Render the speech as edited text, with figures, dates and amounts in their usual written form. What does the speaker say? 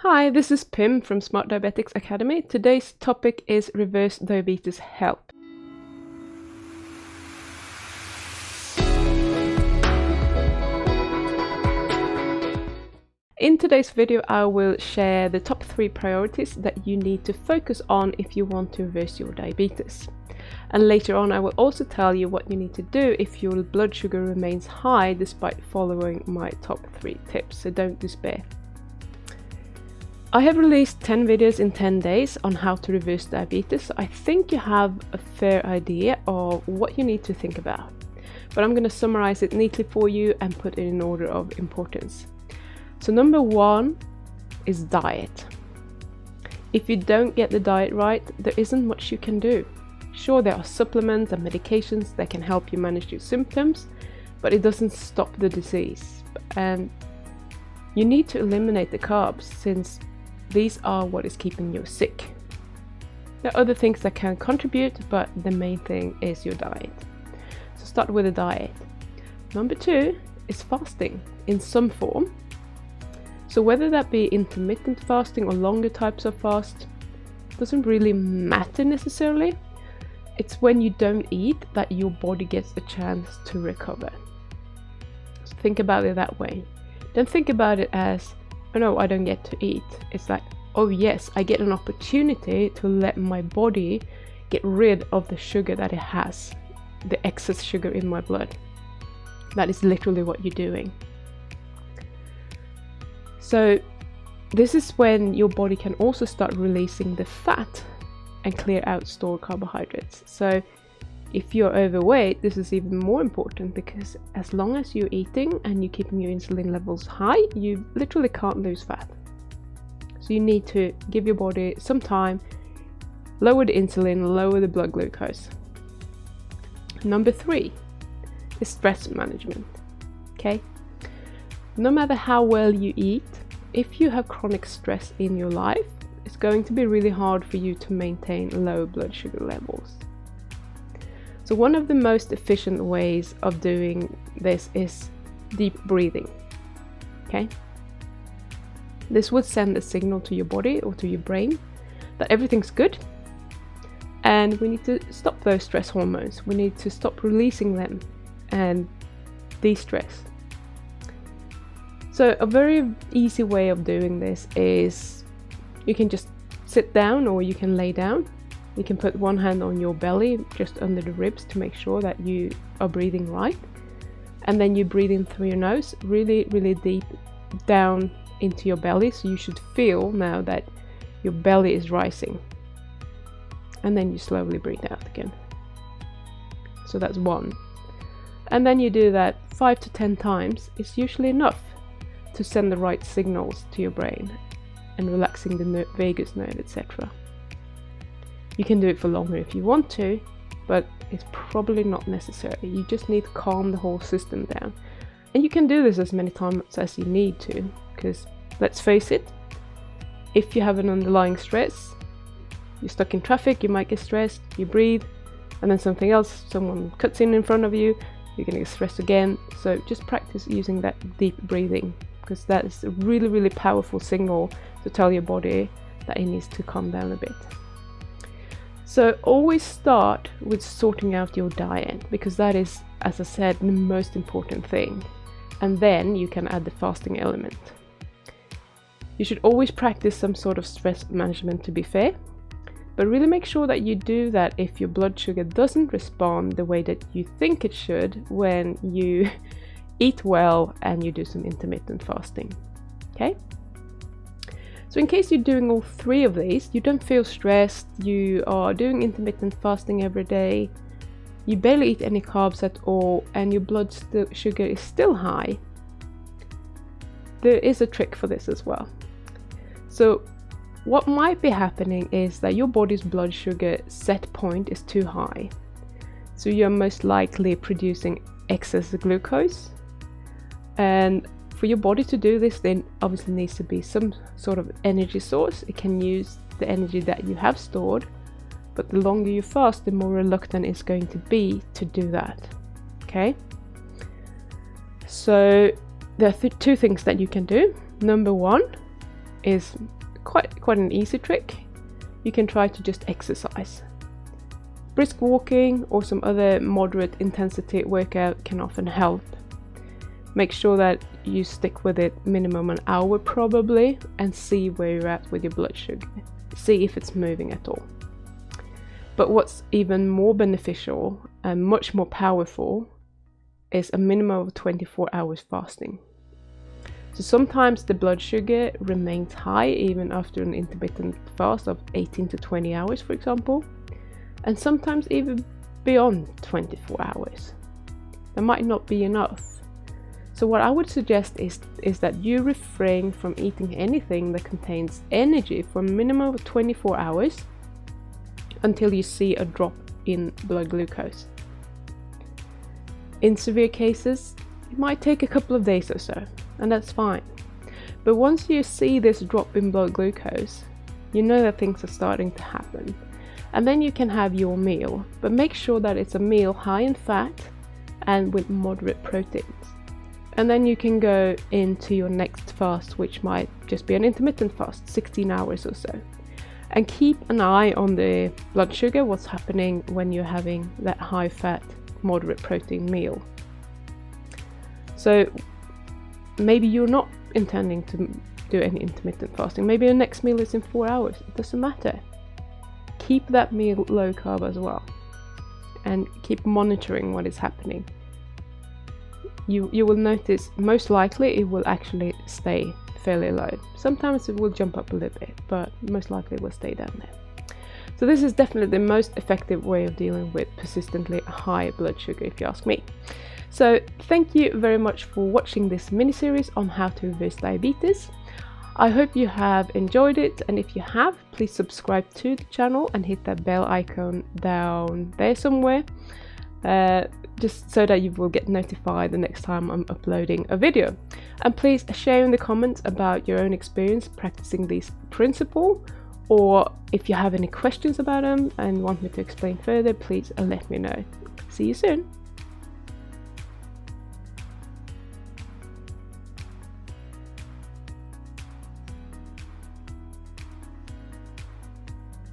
Hi, this is Pim from Smart Diabetics Academy. Today's topic is reverse diabetes help. In today's video, I will share the top 3 priorities that you need to focus on if you want to reverse your diabetes. And later on, I will also tell you what you need to do if your blood sugar remains high despite following my top 3 tips, so don't despair. I have released 10 videos in 10 days on how to reverse diabetes, so I think you have a fair idea of what you need to think about. But I'm going to summarize it neatly for you and put it in order of importance. So number 1 is diet. If you don't get the diet right, there isn't much you can do. Sure, there are supplements and medications that can help you manage your symptoms, but it doesn't stop the disease. And you need to eliminate the carbs, since these are what is keeping you sick. There are other things that can contribute, but the main thing is your diet. So start with a diet. Number 2 is fasting in some form. So whether that be intermittent fasting or longer types of fast, doesn't really matter necessarily. It's when you don't eat that your body gets a chance to recover. So think about it that way. Don't think about it as, oh no, I don't get to eat. It's like, oh yes, I get an opportunity to let my body get rid of the sugar that it has, the excess sugar in my blood. That is literally what you're doing. So this is when your body can also start releasing the fat and clear out stored carbohydrates. So if you're overweight, this is even more important, because as long as you're eating and you're keeping your insulin levels high, you literally can't lose fat. So you need to give your body some time, lower the insulin, lower the blood glucose. Number 3 is stress management. Okay? No matter how well you eat, if you have chronic stress in your life, it's going to be really hard for you to maintain low blood sugar levels. So one of the most efficient ways of doing this is deep breathing. Okay? This would send a signal to your body or to your brain that everything's good, and we need to stop those stress hormones. We need to stop releasing them and de-stress. So a very easy way of doing this is you can just sit down or you can lay down. You can put one hand on your belly, just under the ribs, to make sure that you are breathing right. And then you breathe in through your nose, really, really deep down into your belly. So you should feel now that your belly is rising. And then you slowly breathe out again. So that's 1. And then you do that 5 to 10 times. It's usually enough to send the right signals to your brain and relaxing the vagus nerve, etc. You can do it for longer if you want to, but it's probably not necessary. You just need to calm the whole system down. And you can do this as many times as you need to, because let's face it, if you have an underlying stress, you're stuck in traffic, you might get stressed, you breathe, and then something else, someone cuts in front of you, you're going to get stressed again. So just practice using that deep breathing, because that is a really, really powerful signal to tell your body that it needs to calm down a bit. So always start with sorting out your diet, because that is, as I said, the most important thing. And then you can add the fasting element. You should always practice some sort of stress management, to be fair, but really make sure that you do that if your blood sugar doesn't respond the way that you think it should when you eat well and you do some intermittent fasting. Okay? So in case you're doing all 3 of these, you don't feel stressed, you are doing intermittent fasting every day, you barely eat any carbs at all, and your blood sugar is still high, there is a trick for this as well. So what might be happening is that your body's blood sugar set point is too high. So you're most likely producing excess glucose. And for your body to do this, then obviously needs to be some sort of energy source. It can use the energy that you have stored, but the longer you fast, the more reluctant it's going to be to do that. Okay? So there are 2 things that you can do. Number 1 is quite an easy trick. You can try to just exercise. Brisk walking or some other moderate intensity workout can often help. Make sure that you stick with it minimum an hour probably, and see where you're at with your blood sugar. See if it's moving at all. But what's even more beneficial and much more powerful is a minimum of 24 hours fasting. So sometimes the blood sugar remains high even after an intermittent fast of 18 to 20 hours, for example, and sometimes even beyond 24 hours. That might not be enough. So what I would suggest is that you refrain from eating anything that contains energy for a minimum of 24 hours until you see a drop in blood glucose. In severe cases, it might take a couple of days or so, and that's fine. But once you see this drop in blood glucose, you know that things are starting to happen. And then you can have your meal, but make sure that it's a meal high in fat and with moderate proteins. And then you can go into your next fast, which might just be an intermittent fast, 16 hours or so. And keep an eye on the blood sugar, what's happening when you're having that high fat, moderate protein meal. So maybe you're not intending to do any intermittent fasting. Maybe your next meal is in 4 hours. It doesn't matter. Keep that meal low carb as well, and keep monitoring what is happening. You will notice most likely it will actually stay fairly low. Sometimes it will jump up a little bit, but most likely it will stay down there. So this is definitely the most effective way of dealing with persistently high blood sugar, if you ask me. So thank you very much for watching this mini-series on how to reverse diabetes. I hope you have enjoyed it, and if you have, please subscribe to the channel and hit that bell icon down there somewhere, just so that you will get notified the next time I'm uploading a video. And please share in the comments about your own experience practicing this principle, or if you have any questions about them and want me to explain further, please let me know. See you soon!